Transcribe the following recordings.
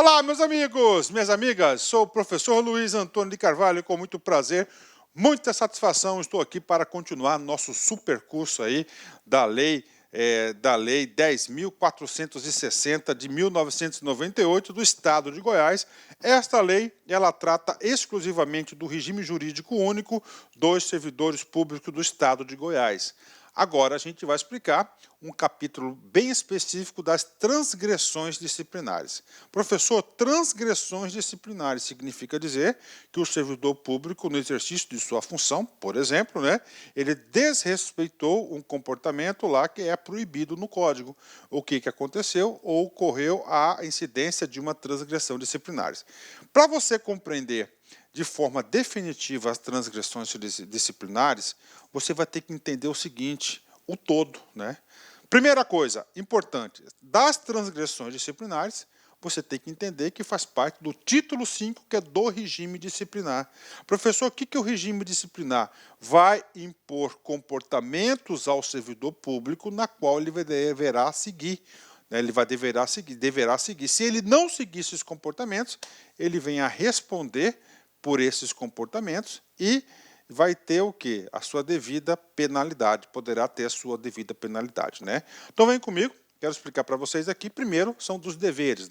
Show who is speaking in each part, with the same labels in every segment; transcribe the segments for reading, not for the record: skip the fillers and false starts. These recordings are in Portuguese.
Speaker 1: Olá, meus amigos, minhas amigas, sou o professor Luiz Antônio de Carvalho, com muito prazer, muita satisfação, estou aqui para continuar nosso super curso aí da lei 10.460 de 1998 do Estado de Goiás. Esta lei, ela trata exclusivamente do regime jurídico único dos servidores públicos do Estado de Goiás. Agora a gente vai explicar um capítulo bem específico das transgressões disciplinares. Professor, transgressões disciplinares significa dizer que o servidor público, no exercício de sua função, por exemplo, ele desrespeitou um comportamento lá que é proibido no Código. O que aconteceu? Ou ocorreu a incidência de uma transgressão disciplinar. Para você compreender de forma definitiva as transgressões disciplinares, você vai ter que entender o seguinte, o todo, Primeira coisa, importante, das transgressões disciplinares, você tem que entender que faz parte do título 5, que é do regime disciplinar. Professor, o que é o regime disciplinar? Vai impor comportamentos ao servidor público na qual ele deverá seguir. Ele deverá seguir. Se ele não seguir esses comportamentos, ele vem a responder por esses comportamentos e vai ter o quê? A sua devida penalidade, poderá ter a sua devida penalidade, Então vem comigo, quero explicar para vocês aqui, primeiro são dos deveres,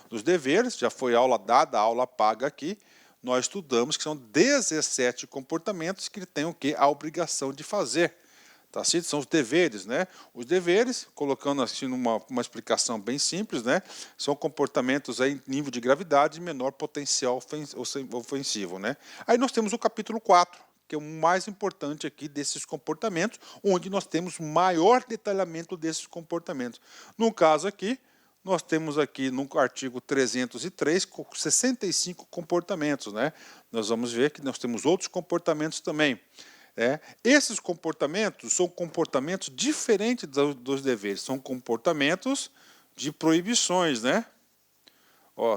Speaker 1: Dos deveres, já foi aula dada, aula paga aqui, nós estudamos que são 17 comportamentos que ele tem o quê? A obrigação de fazer. Tá certo? São os deveres, Os deveres, colocando assim uma explicação bem simples, São comportamentos aí em nível de gravidade e menor potencial ofensivo, Aí nós temos o capítulo 4, que é o mais importante aqui desses comportamentos, onde nós temos maior detalhamento desses comportamentos. No caso aqui, nós temos aqui no artigo 303, 65 comportamentos, Nós vamos ver que nós temos outros comportamentos também. Esses comportamentos são comportamentos diferentes dos deveres, são comportamentos de proibições,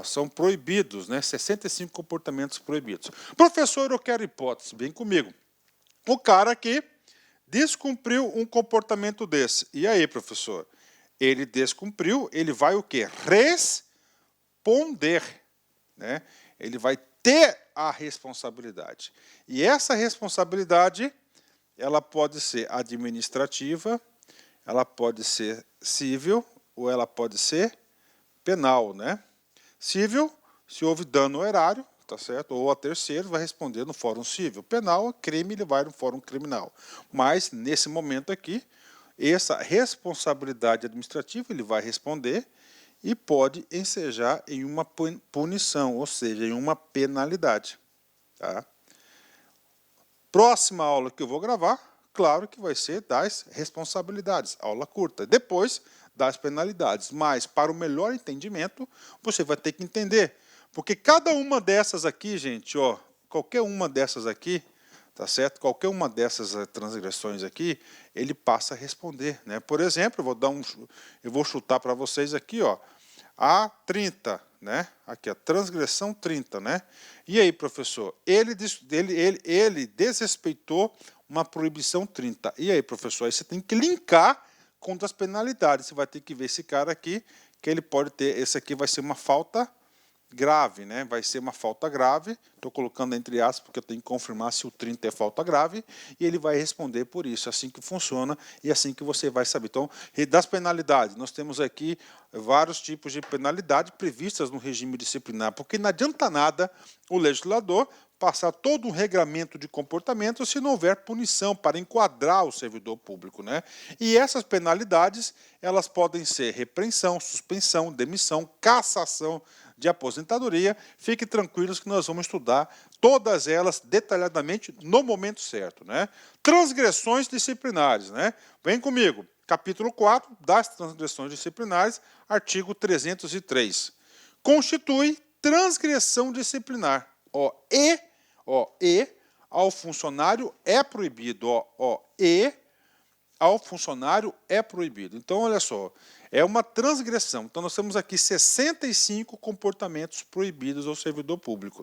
Speaker 1: são proibidos, 65 comportamentos proibidos. Professor, eu quero hipótese, vem comigo. O cara aqui descumpriu um comportamento desse. E aí, professor? Ele descumpriu, ele vai o quê? Responder, Ele vai ter a responsabilidade. E essa responsabilidade, ela pode ser administrativa, ela pode ser civil ou ela pode ser penal, Civil, se houve dano ao erário, tá certo? Ou a terceiro vai responder no fórum civil. Penal, crime, ele vai no fórum criminal. Mas, nesse momento aqui, essa responsabilidade administrativa, ele vai responder e pode ensejar em uma punição, ou seja, em uma penalidade. Tá? Próxima aula que eu vou gravar, claro que vai ser das responsabilidades, aula curta. Depois, das penalidades. Mas, para o melhor entendimento, você vai ter que entender. Porque cada uma dessas aqui, gente, qualquer uma dessas aqui, tá certo? Qualquer uma dessas transgressões aqui, ele passa a responder, Por exemplo, eu vou chutar para vocês aqui, a 30, Aqui, a transgressão 30, E aí, professor? Ele desrespeitou uma proibição 30. E aí, professor? Aí você tem que linkar com as penalidades. Você vai ter que ver esse cara aqui, que ele pode ter, esse aqui vai ser uma falta grave, Vai ser uma falta grave, estou colocando entre aspas, porque eu tenho que confirmar se o 30 é falta grave, e ele vai responder por isso, assim que funciona, e assim que você vai saber. Então, das penalidades, nós temos aqui vários tipos de penalidade previstas no regime disciplinar, porque não adianta nada o legislador passar todo um regramento de comportamento se não houver punição para enquadrar o servidor público, E essas penalidades, elas podem ser repreensão, suspensão, demissão, cassação de aposentadoria. Fiquem tranquilos que nós vamos estudar todas elas detalhadamente no momento certo, Transgressões disciplinares, Vem comigo. Capítulo 4 das transgressões disciplinares, artigo 303. Constitui transgressão disciplinar. E ao funcionário é proibido. Ao funcionário é proibido. Então, olha só, é uma transgressão. Então, nós temos aqui 65 comportamentos proibidos ao servidor público,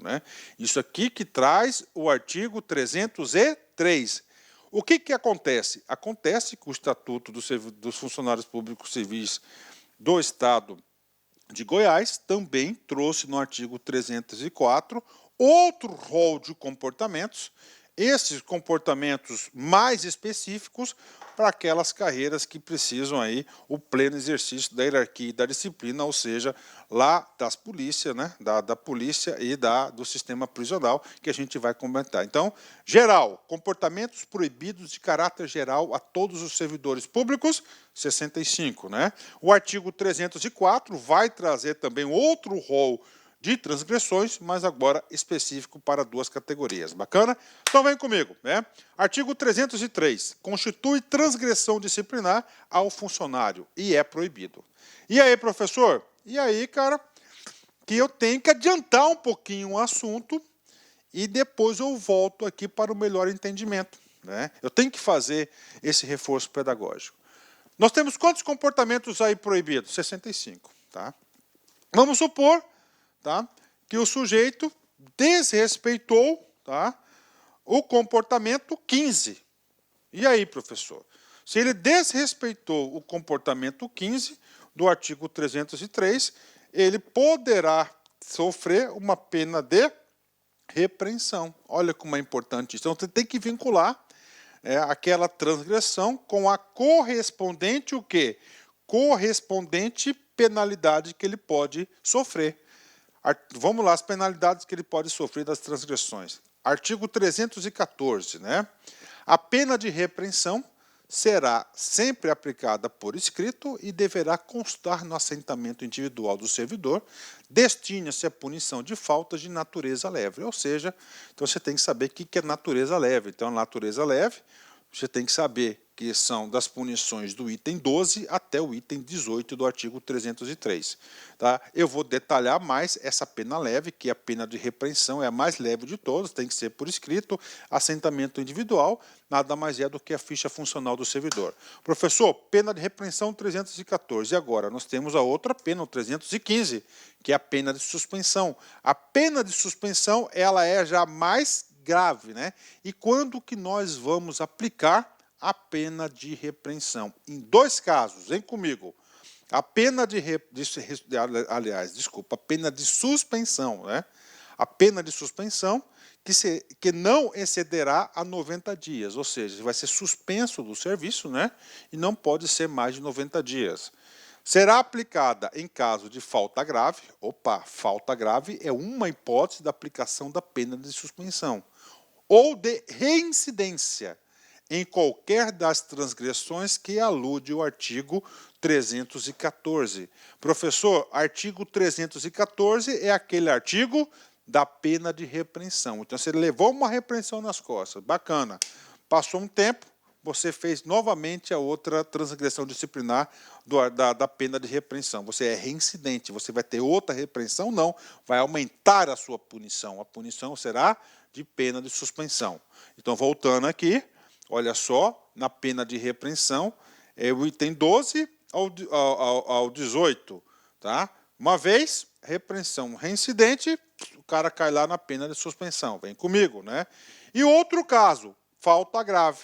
Speaker 1: Isso aqui que traz o artigo 303. O que acontece? Acontece que o Estatuto dos Funcionários Públicos Civis do Estado de Goiás também trouxe no artigo 304 outro rol de comportamentos, esses comportamentos mais específicos para aquelas carreiras que precisam aí o pleno exercício da hierarquia e da disciplina, ou seja, lá das polícias, né, da polícia e do sistema prisional, que a gente vai comentar. Então, geral, comportamentos proibidos de caráter geral a todos os servidores públicos, 65, né? O artigo 304 vai trazer também outro rol de transgressões, mas agora específico para duas categorias. Bacana? Então vem comigo, né? Artigo 303. Constitui transgressão disciplinar ao funcionário e é proibido. E aí, professor? E aí, cara, que eu tenho que adiantar um pouquinho o assunto e depois eu volto aqui para o melhor entendimento, né? Eu tenho que fazer esse reforço pedagógico. Nós temos quantos comportamentos aí proibidos? 65, tá? Vamos supor, tá, que o sujeito desrespeitou, tá, o comportamento 15. E aí, professor? Se ele desrespeitou o comportamento 15 do artigo 303, ele poderá sofrer uma pena de repreensão. Olha como é importante isso. Então, você tem que vincular aquela transgressão com a correspondente o quê? Correspondente penalidade que ele pode sofrer. Vamos lá, as penalidades que ele pode sofrer das transgressões. Artigo 314, né? A pena de repreensão será sempre aplicada por escrito e deverá constar no assentamento individual do servidor, destina-se à punição de faltas de natureza leve. Ou seja, então você tem que saber o que é natureza leve. Então, natureza leve, você tem que saber que são das punições do item 12 até o item 18 do artigo 303. Tá? Eu vou detalhar mais essa pena leve, que é a pena de repreensão, é a mais leve de todas, tem que ser por escrito, assentamento individual, nada mais é do que a ficha funcional do servidor. Professor, pena de repreensão 314. E agora, nós temos a outra pena, o 315, que é a pena de suspensão. A pena de suspensão, ela é já mais grave, né? E quando que nós vamos aplicar a pena de repreensão? Em dois casos, vem comigo. A pena a pena de suspensão, né? A pena de suspensão que não excederá a 90 dias, ou seja, vai ser suspenso do serviço, né? E não pode ser mais de 90 dias. Será aplicada em caso de falta grave. Opa, falta grave é uma hipótese da aplicação da pena de suspensão. Ou de reincidência em qualquer das transgressões que alude o artigo 314. Professor, artigo 314 é aquele artigo da pena de repreensão. Então, você levou uma repreensão nas costas, bacana. Passou um tempo, você fez novamente a outra transgressão disciplinar da pena de repreensão. Você é reincidente, você vai ter outra repreensão? Não, vai aumentar a sua punição. A punição será de pena de suspensão. Então, voltando aqui, olha só, na pena de repreensão, é o item 12 ao 18. Tá? Uma vez, repreensão reincidente, o cara cai lá na pena de suspensão. Vem comigo, né? E outro caso, falta grave.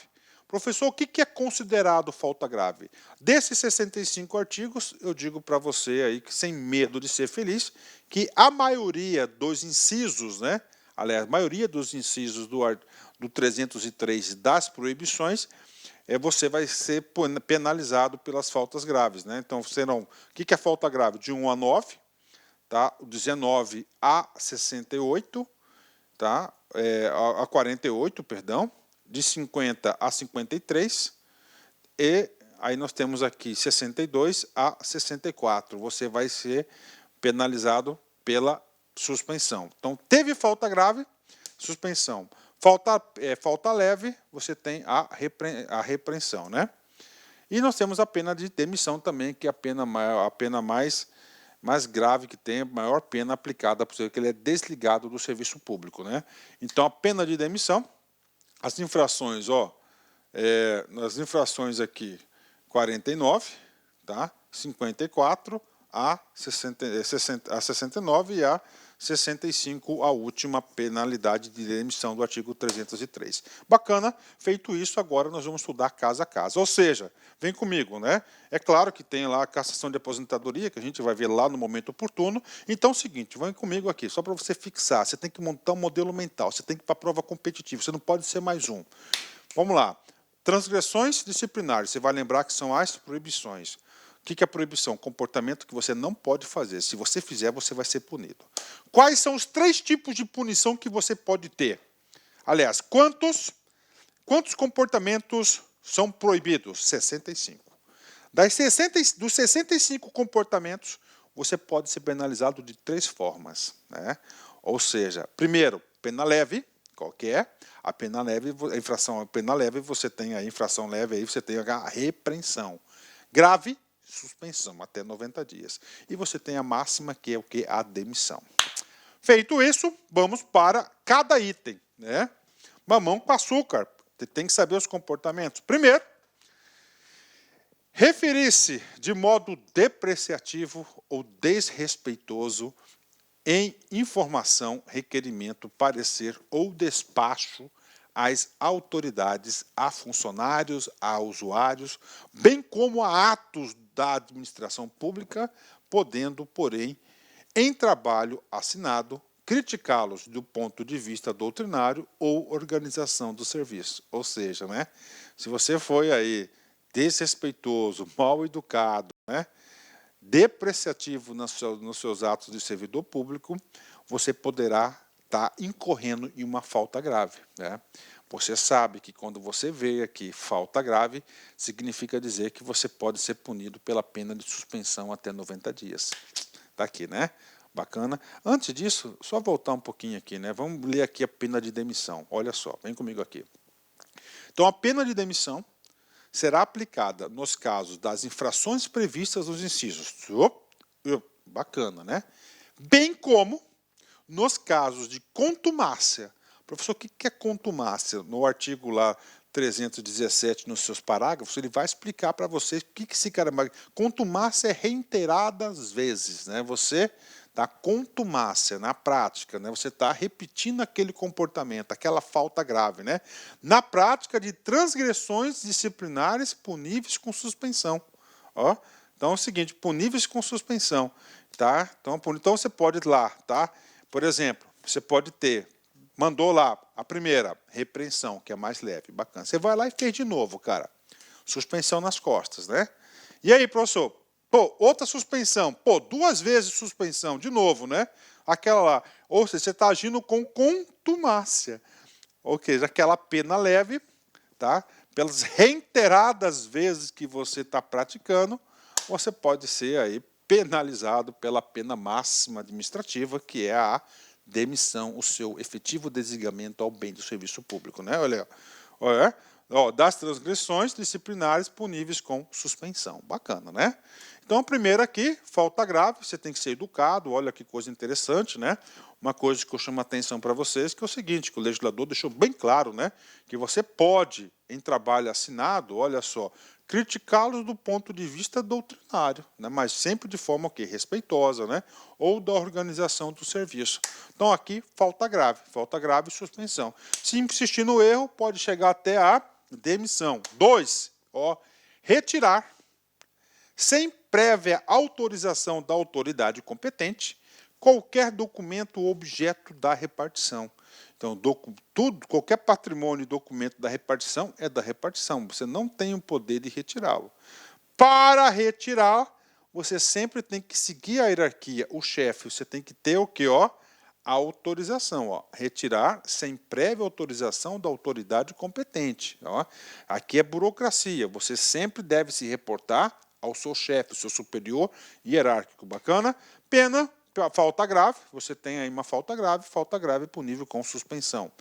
Speaker 1: Professor, o que é considerado falta grave? Desses 65 artigos, eu digo para você aí, que sem medo de ser feliz, que a maioria dos incisos, né? Aliás, a maioria dos incisos do 303 das proibições, você vai ser penalizado pelas faltas graves, né? Então, serão, o que é falta grave? De 1 a 9, tá? 19 a 68, tá? A 48, perdão, de 50 a 53, e aí nós temos aqui 62 a 64. Você vai ser penalizado pela suspensão. Então, teve falta grave, suspensão. Falta leve, você tem a repreensão, né? E nós temos a pena de demissão também, que é a pena mais grave que tem, a maior pena aplicada, porque ele é desligado do serviço público, né? Então, a pena de demissão, as infrações, nas infrações aqui, 49, tá? 54, a 69 e a 65 a última penalidade de demissão do artigo 303. Bacana, feito isso, agora nós vamos estudar caso a caso. Ou seja, vem comigo, né? É claro que tem lá a cassação de aposentadoria, que a gente vai ver lá no momento oportuno. Então é o seguinte, vem comigo aqui, só para você fixar, você tem que montar um modelo mental, você tem que ir para a prova competitiva, você não pode ser mais um. Vamos lá. Transgressões disciplinares, você vai lembrar que são as proibições. O que é proibição? Comportamento que você não pode fazer. Se você fizer, você vai ser punido. Quais são os 3 tipos de punição que você pode ter? Aliás, quantos comportamentos são proibidos? 65. Dos 65 comportamentos, você pode ser penalizado de 3 formas, né? Ou seja, primeiro, pena leve, qualquer. A pena leve, a infração, a pena leve, você tem a infração leve, aí você tem a repreensão. Grave, suspensão até 90 dias. E você tem a máxima, que é o que? A demissão. Feito isso, vamos para cada item, né? Mamão com açúcar. Você tem que saber os comportamentos. Primeiro, referir-se de modo depreciativo ou desrespeitoso em informação, requerimento, parecer ou despacho às autoridades, a funcionários, a usuários, bem como a atos da administração pública, podendo, porém, em trabalho assinado, criticá-los do ponto de vista doutrinário ou organização do serviço. Ou seja, né, se você foi aí desrespeitoso, mal educado, né, depreciativo nos seus atos de servidor público, você poderá estar incorrendo em uma falta grave, né? Você sabe que quando você vê aqui falta grave, significa dizer que você pode ser punido pela pena de suspensão até 90 dias. Está aqui, né? Bacana. Antes disso, só voltar um pouquinho aqui, né? Vamos ler aqui a pena de demissão. Olha só, vem comigo aqui. Então, a pena de demissão será aplicada nos casos das infrações previstas nos incisos. Bacana, né? Bem como nos casos de contumácia. Professor, o que é contumácia? No artigo lá 317, nos seus parágrafos, ele vai explicar para vocês o que se caramba. Contumácia é reiteradas vezes, né? Você está contumácia na prática, né? Você está repetindo aquele comportamento, aquela falta grave, né? Na prática de transgressões disciplinares puníveis com suspensão. Ó, então é o seguinte, puníveis com suspensão, tá? Então você pode ir lá, tá? Por exemplo, você pode ter, mandou lá a primeira, repreensão, que é mais leve, bacana. Você vai lá e fez de novo, cara. Suspensão nas costas, né? E aí, professor? Pô, outra suspensão. Pô, 2 vezes suspensão, de novo, né? Aquela lá. Ou seja, você está agindo com contumácia. Ou seja, aquela pena leve, tá? Pelas reiteradas vezes que você está praticando, você pode ser aí penalizado pela pena máxima administrativa, que é a demissão, o seu efetivo desligamento ao bem do serviço público, né? Olha, das transgressões disciplinares puníveis com suspensão. Bacana, né? Então, a primeira aqui, falta grave, você tem que ser educado, olha que coisa interessante, né? Uma coisa que eu chamo a atenção para vocês, que é o seguinte, que o legislador deixou bem claro, né? Que você pode, em trabalho assinado, olha só, criticá-los do ponto de vista doutrinário, né? Mas sempre de forma o quê? Respeitosa, né? Ou da organização do serviço. Então, aqui, falta grave e suspensão. Se insistir no erro, pode chegar até a demissão. 2, retirar, sem prévia autorização da autoridade competente, qualquer documento ou objeto da repartição. Então, qualquer patrimônio e documento da repartição é da repartição. Você não tem o poder de retirá-lo. Para retirar, você sempre tem que seguir a hierarquia. O chefe, você tem que ter o quê? A autorização. Retirar sem prévia autorização da autoridade competente. Aqui é burocracia. Você sempre deve se reportar ao seu chefe, ao seu superior hierárquico. Bacana? Pena, falta grave. Você tem aí uma falta grave punível com suspensão.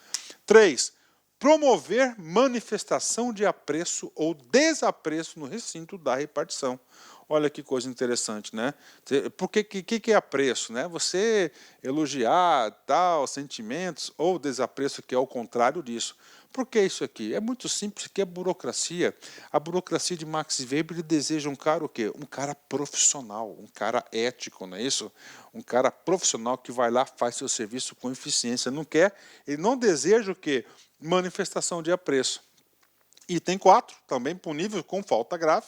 Speaker 1: 3. Promover manifestação de apreço ou desapreço no recinto da repartição. Olha que coisa interessante, né? Por que é apreço, né? Você elogiar tal sentimentos ou desapreço, que é o contrário disso. Por que isso aqui? É muito simples, que é burocracia. A burocracia de Max Weber, ele deseja um cara o quê? Um cara profissional, um cara ético, não é isso? Um cara profissional que vai lá, faz seu serviço com eficiência. Não quer, ele não deseja o quê? Manifestação de apreço. Item 4, também punível com falta grave.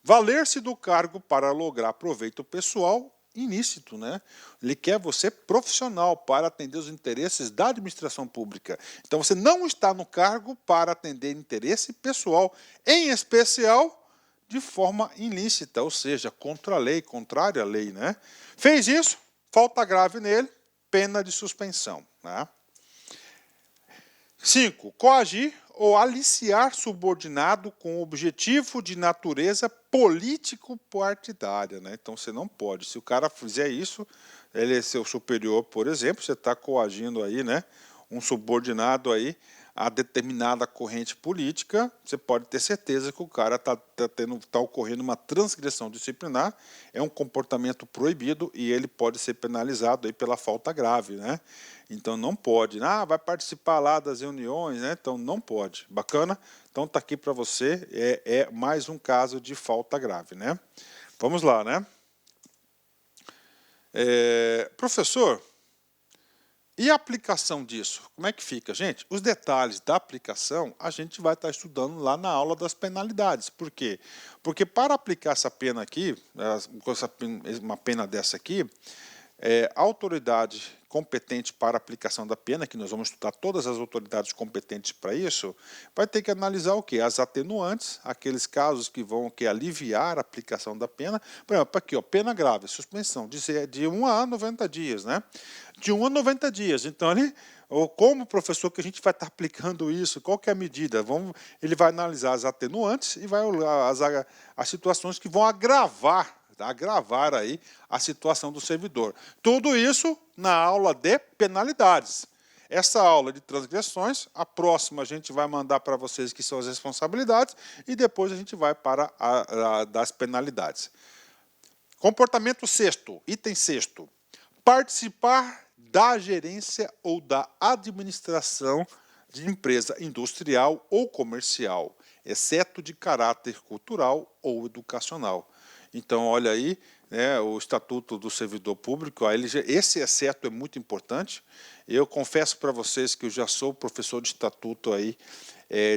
Speaker 1: Valer-se do cargo para lograr proveito pessoal ilícito, né? Ele quer você profissional para atender os interesses da administração pública. Então você não está no cargo para atender interesse pessoal, em especial de forma ilícita, ou seja, contra a lei, contrária à lei, né? Fez isso, falta grave nele, pena de suspensão, né? 5. Coagir ou aliciar subordinado com objetivo de natureza político-partidária, né? Então você não pode. Se o cara fizer isso, ele é seu superior, por exemplo, você está coagindo aí, né? Um subordinado aí a determinada corrente política, você pode ter certeza que o cara está ocorrendo uma transgressão disciplinar, é um comportamento proibido e ele pode ser penalizado aí pela falta grave, né? Então não pode. Ah, vai participar lá das reuniões, né? Então não pode. Bacana? Então está aqui para você, é mais um caso de falta grave, né? Vamos lá, né? Professor, e a aplicação disso? Como é que fica? Gente, os detalhes da aplicação a gente vai estar estudando lá na aula das penalidades. Por quê? Porque para aplicar essa pena aqui, uma pena dessa aqui, a autoridade competente para a aplicação da pena, que nós vamos estudar todas as autoridades competentes para isso, vai ter que analisar o quê? As atenuantes, aqueles casos que vão aliviar a aplicação da pena. Por exemplo, aqui, ó, pena grave, suspensão, de 1 a 90 dias, né? De 1 a 90 dias. Então, ou como professor que a gente vai estar aplicando isso, qual que é a medida? Ele vai analisar as atenuantes e vai olhar as situações que vão agravar aí a situação do servidor. Tudo isso na aula de penalidades. Essa aula de transgressões, a próxima a gente vai mandar para vocês que são as responsabilidades e depois a gente vai para das penalidades. Comportamento sexto, item sexto. Participar da gerência ou da administração de empresa industrial ou comercial, exceto de caráter cultural ou educacional. Então, olha aí, né, o Estatuto do Servidor Público, esse exceto é muito importante. Eu confesso para vocês que eu já sou professor de estatuto aí,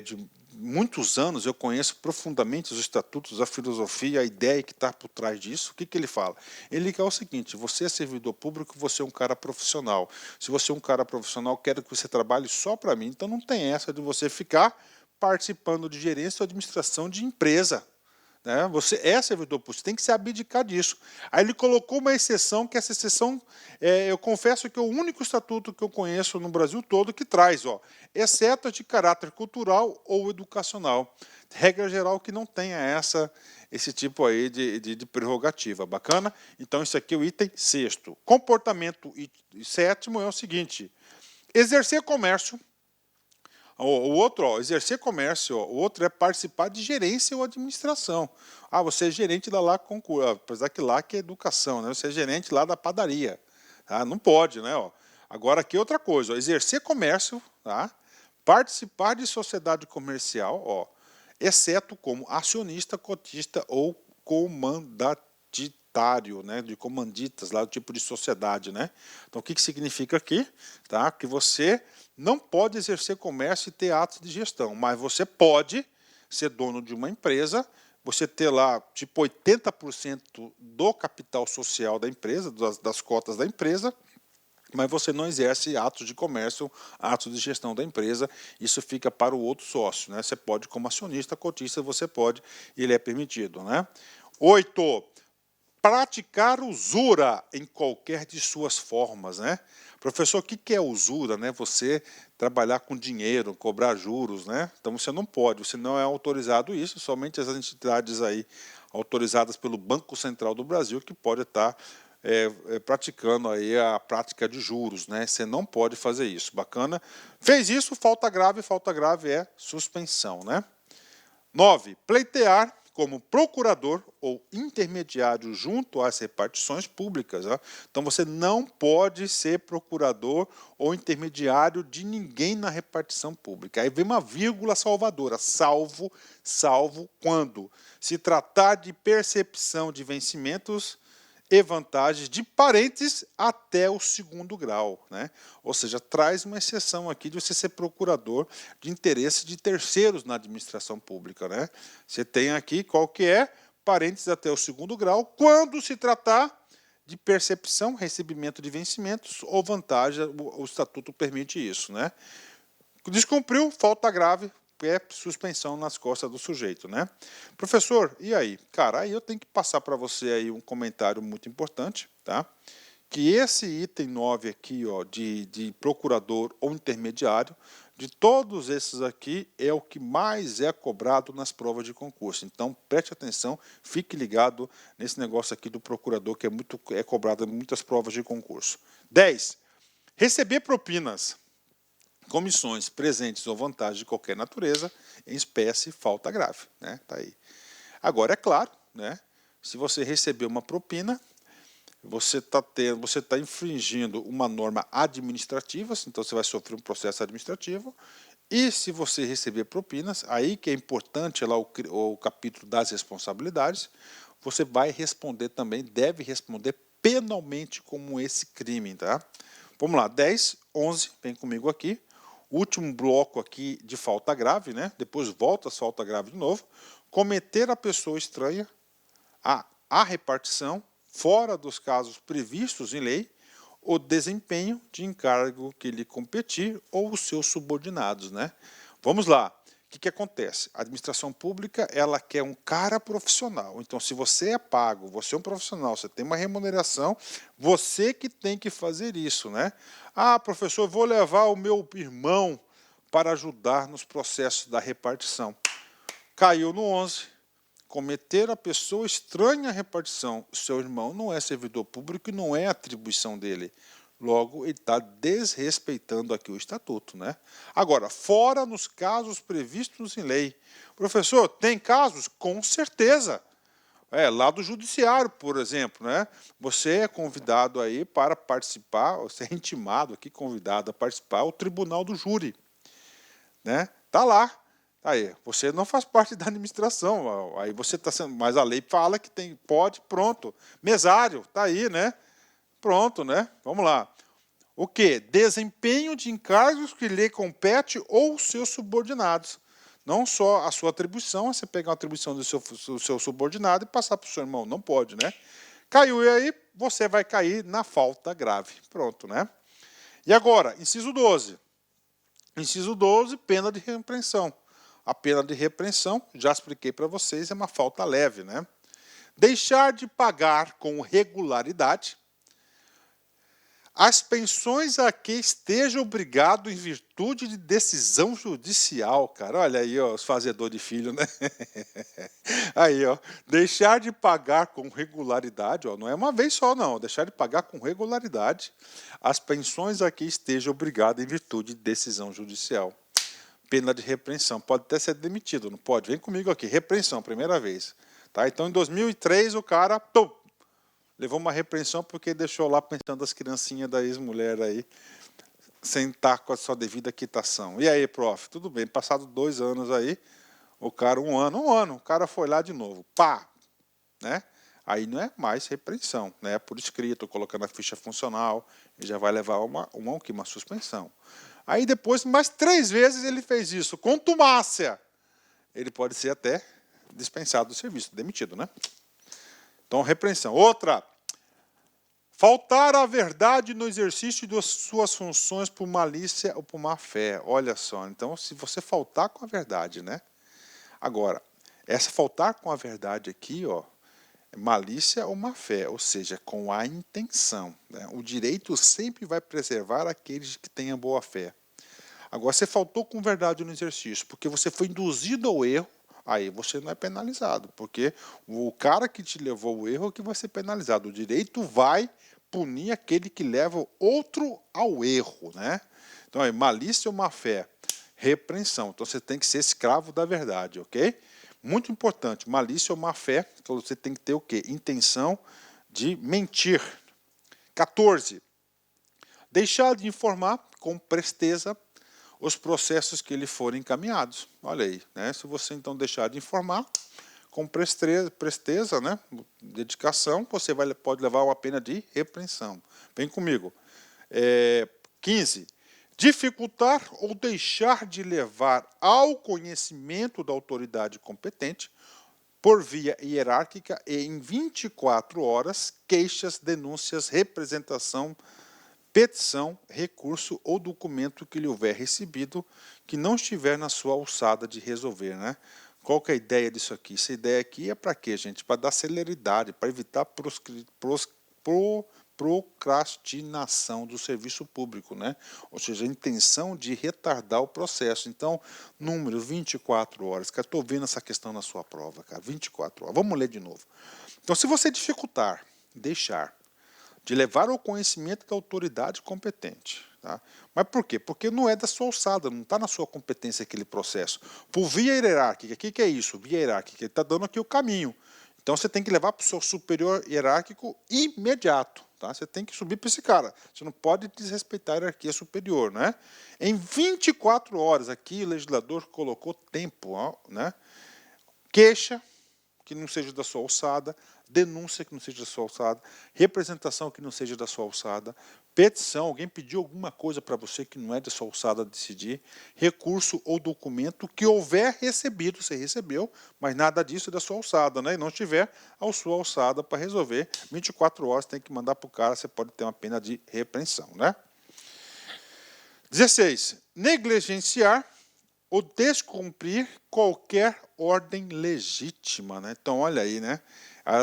Speaker 1: de muitos anos, eu conheço profundamente os estatutos, a filosofia, a ideia que está por trás disso. O que ele fala? Ele quer o seguinte: você é servidor público, você é um cara profissional. Se você é um cara profissional, quero que você trabalhe só para mim. Então não tem essa de você ficar participando de gerência ou administração de empresa. Né? Você é servidor público, você tem que se abdicar disso. Aí ele colocou uma exceção, que essa exceção, eu confesso que é o único estatuto que eu conheço no Brasil todo que traz, ó, exceto de caráter cultural ou educacional. Regra geral que não tenha esse tipo aí de prerrogativa. Bacana? Então, isso aqui é o item sexto. Comportamento sétimo é o seguinte: exercer comércio. O outro, ó, exercer comércio, ó, o outro é participar de gerência ou administração. Ah, você é gerente da lá concurso, apesar que lá que é educação, né? Você é gerente lá da padaria. Tá? Não pode, né? Ó. Agora aqui outra coisa, ó, exercer comércio, tá? Participar de sociedade comercial, ó, exceto como acionista, cotista ou comandatitário, né? De comanditas, lá do tipo de sociedade, né? Então o que significa aqui? Tá? Que você não pode exercer comércio e ter atos de gestão, mas você pode ser dono de uma empresa, você ter lá tipo 80% do capital social da empresa, das cotas da empresa, mas você não exerce atos de comércio, atos de gestão da empresa, isso fica para o outro sócio, né? Você pode, como acionista, cotista, você pode, ele é permitido, né? 8. Praticar usura em qualquer de suas formas, né? Professor, o que é usura, né? Você trabalhar com dinheiro, cobrar juros, né? Então você não pode, você não é autorizado isso, somente as entidades aí autorizadas pelo Banco Central do Brasil que pode estar praticando aí a prática de juros, né? Você não pode fazer isso. Bacana? Fez isso, falta grave é suspensão, né? 9. Pleitear como procurador ou intermediário junto às repartições públicas. Ó. Então, você não pode ser procurador ou intermediário de ninguém na repartição pública. Aí vem uma vírgula salvadora, salvo quando se tratar de percepção de vencimentos e vantagens de parentes até o 2º grau, né? Ou seja, traz uma exceção aqui de você ser procurador de interesse de terceiros na administração pública, né? Você tem aqui qual que é parentes até o 2º grau, quando se tratar de percepção, recebimento de vencimentos ou vantagem, o estatuto permite isso, né? Descumpriu, falta grave, é suspensão nas costas do sujeito, né? Professor, e aí? Cara, aí eu tenho que passar para você aí um comentário muito importante, tá? Que esse item 9 aqui, ó, de procurador ou intermediário, de todos esses aqui, é o que mais é cobrado nas provas de concurso. Então, preste atenção, fique ligado nesse negócio aqui do procurador, que é cobrado em muitas provas de concurso. 10. Receber propinas, comissões, presentes ou vantagens de qualquer natureza, em espécie, falta grave, né? Tá aí. Agora, é claro, né? Se você receber uma propina, você tá infringindo uma norma administrativa, então você vai sofrer um processo administrativo. E se você receber propinas, aí que é importante lá o capítulo das responsabilidades, você vai responder também, deve responder penalmente como esse crime, tá? Vamos lá, 10, 11, vem comigo aqui. Último bloco aqui de falta grave, né? Depois volta a falta grave de novo. Cometer a pessoa estranha a repartição, fora dos casos previstos em lei, o desempenho de encargo que lhe competir ou os seus subordinados, né? Vamos lá. O que acontece? A administração pública, ela quer um cara profissional. Então, se você é pago, você é um profissional, você tem uma remuneração, você que tem que fazer isso, né? Ah, professor, vou levar o meu irmão para ajudar nos processos da repartição. Caiu no 11. Cometer a pessoa estranha à repartição. O seu irmão não é servidor público e não é atribuição dele. Logo, ele está desrespeitando aqui o estatuto, né? Agora, fora nos casos previstos em lei. Professor, tem casos? Com certeza. Lá do judiciário, por exemplo, né? Você é convidado aí para participar, você é intimado aqui, convidado a participar ao tribunal do júri, né? Tá lá. Aí, você não faz parte da administração, aí você está sendo, mas a lei fala que tem, pode, pronto. Mesário, tá aí, né? Pronto, né? Vamos lá. O quê? Desempenho de encargos que lhe compete ou seus subordinados. Não só a sua atribuição, você pegar uma atribuição do seu subordinado e passar para o seu irmão. Não pode, né? Caiu, e aí você vai cair na falta grave. Pronto, né? E agora, inciso 12. Inciso 12, pena de repreensão. A pena de repreensão, já expliquei para vocês, é uma falta leve, né? Deixar de pagar com regularidade as pensões a que esteja obrigado em virtude de decisão judicial, cara. Olha aí, ó, os fazedores de filho, né? Aí, ó, deixar de pagar com regularidade, ó, não é uma vez só, não. Deixar de pagar com regularidade as pensões a que esteja obrigado em virtude de decisão judicial. Pena de repreensão. Pode até ser demitido, não pode? Vem comigo aqui. Repreensão, primeira vez. Tá? Então, em 2003, o cara levou uma repreensão porque deixou lá pensando as criancinhas da ex-mulher aí, sem estar com a sua devida quitação. E aí, prof, tudo bem, passado 2 anos aí, o cara, um ano, o cara foi lá de novo, pá, né? Aí não é mais repreensão, né? Por escrito, colocando a ficha funcional, ele já vai levar uma suspensão. Aí depois, mais 3 vezes ele fez isso, contumácia. Ele pode ser até dispensado do serviço, demitido, né? Então, repreensão. Outra, faltar à verdade no exercício de suas funções por malícia ou por má fé. Olha só, então, se você faltar com a verdade, né? Agora, essa faltar com a verdade aqui, ó, é malícia ou má fé, ou seja, com a intenção, né? O direito sempre vai preservar aqueles que tenham boa fé. Agora, você faltou com verdade no exercício, porque você foi induzido ao erro, aí você não é penalizado, porque o cara que te levou ao erro é que vai ser penalizado. O direito vai punir aquele que leva outro ao erro, né? Então, malícia ou má fé, repreensão. Então, você tem que ser escravo da verdade, ok? Muito importante, malícia ou má-fé, então você tem que ter o quê? Intenção de mentir. 14. Deixar de informar com presteza os processos que lhe forem encaminhados. Olha aí, né? Se você então deixar de informar com presteza, né? Dedicação, você pode levar uma pena de repreensão. Vem comigo. 15. Dificultar ou deixar de levar ao conhecimento da autoridade competente, por via hierárquica e em 24 horas, queixas, denúncias, representação, petição, recurso ou documento que lhe houver recebido que não estiver na sua alçada de resolver, né? Qual que é a ideia disso aqui? Essa ideia aqui é para quê, gente? Para dar celeridade, para evitar procrastinação do serviço público, né? Ou seja, a intenção de retardar o processo. Então, número 24 horas. Cara, estou vendo essa questão na sua prova, cara. 24 horas. Vamos ler de novo. Então, se você dificultar, deixar de levar ao conhecimento da autoridade competente. Tá? Mas por quê? Porque não é da sua alçada, não está na sua competência aquele processo. Por via hierárquica, o que é isso? Via hierárquica, ele está dando aqui o caminho. Então você tem que levar para o seu superior hierárquico imediato. Tá? Você tem que subir para esse cara. Você não pode desrespeitar a hierarquia superior. Né? Em 24 horas, aqui o legislador colocou tempo. Ó, né? Queixa, que não seja da sua alçada, denúncia que não seja da sua alçada, representação que não seja da sua alçada, petição, alguém pediu alguma coisa para você que não é da sua alçada decidir, recurso ou documento que houver recebido, você recebeu, mas nada disso é da sua alçada, né? E não estiver à sua alçada para resolver, 24 horas tem que mandar para o cara, você pode ter uma pena de repreensão, né? 16. Negligenciar ou descumprir qualquer ordem legítima, né? Então, olha aí, né? A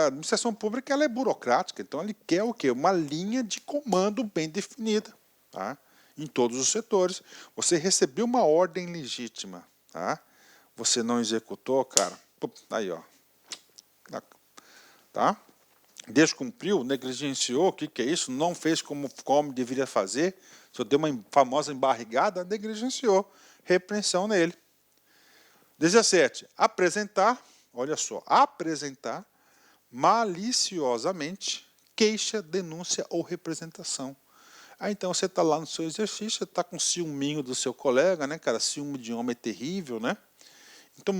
Speaker 1: administração pública ela é burocrática, então ele quer o quê? Uma linha de comando bem definida, tá? Em todos os setores. Você recebeu uma ordem legítima, tá? Você não executou, cara, aí, ó, tá? Descumpriu, negligenciou, o que é isso? Não fez como deveria fazer, só deu uma famosa embarrigada, negligenciou, repreensão nele. 17. Apresentar, olha só, apresentar maliciosamente queixa, denúncia ou representação. Aí então você está lá no seu exercício, você está com ciúminho do seu colega, né, cara? Ciúme de homem é terrível, né? Então,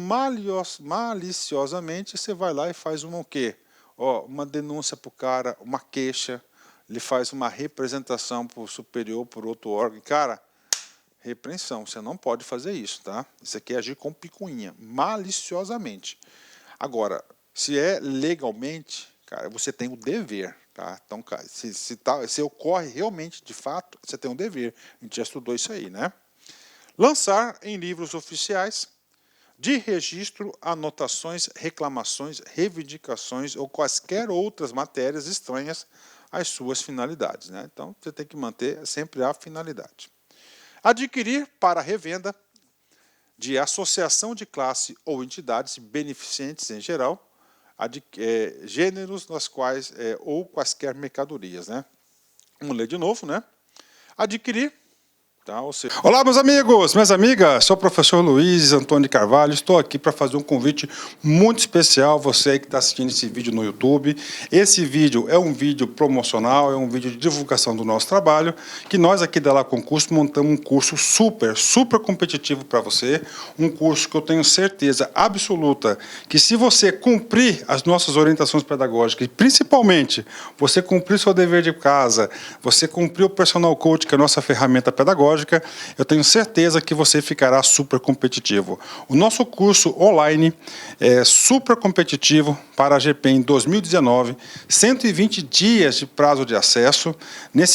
Speaker 1: maliciosamente, você vai lá e faz o quê? Ó, uma denúncia para o cara, uma queixa, ele faz uma representação para o superior, por outro órgão. Cara, repreensão, você não pode fazer isso, tá? Isso aqui é agir com picuinha, maliciosamente. Agora, se é legalmente, cara, você tem o dever, tá? Então, cara, se ocorre realmente, de fato, você tem um dever. A gente já estudou isso aí, né? Lançar em livros oficiais de registro anotações, reclamações, reivindicações ou quaisquer outras matérias estranhas às suas finalidades, né? Então, você tem que manter sempre a finalidade. Adquirir para revenda de associação de classe ou entidades beneficentes em geral, gêneros nas quais ou quaisquer mercadorias, né? Vamos ler de novo, né? Adquirir. Tá, olá, meus amigos, minhas amigas, sou o professor Luiz Antônio de Carvalho, estou aqui para fazer um convite muito especial, você aí que está assistindo esse vídeo no YouTube. Esse vídeo é um vídeo promocional, é um vídeo de divulgação do nosso trabalho, que nós aqui da La Concurso montamos um curso super competitivo para você, um curso que eu tenho certeza absoluta que se você cumprir as nossas orientações pedagógicas, e principalmente você cumprir seu dever de casa, você cumprir o Personal Coach, que é a nossa ferramenta pedagógica, eu tenho certeza que você ficará super competitivo. O nosso curso online é super competitivo para a GPEM 2019, 120 dias de prazo de acesso.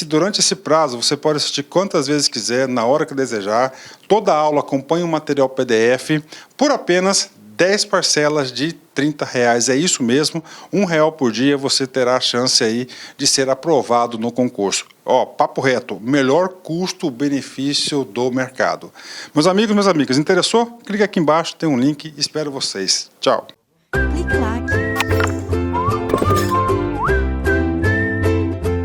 Speaker 1: Durante esse prazo, você pode assistir quantas vezes quiser, na hora que desejar. Toda aula acompanha um material PDF por apenas 10 parcelas de R$30. É isso mesmo, R$1 por dia você terá a chance aí de ser aprovado no concurso. Ó, papo reto, melhor custo-benefício do mercado. Meus amigos, minhas amigas, interessou? Clique aqui embaixo, tem um link, espero vocês. Tchau.
Speaker 2: Clique lá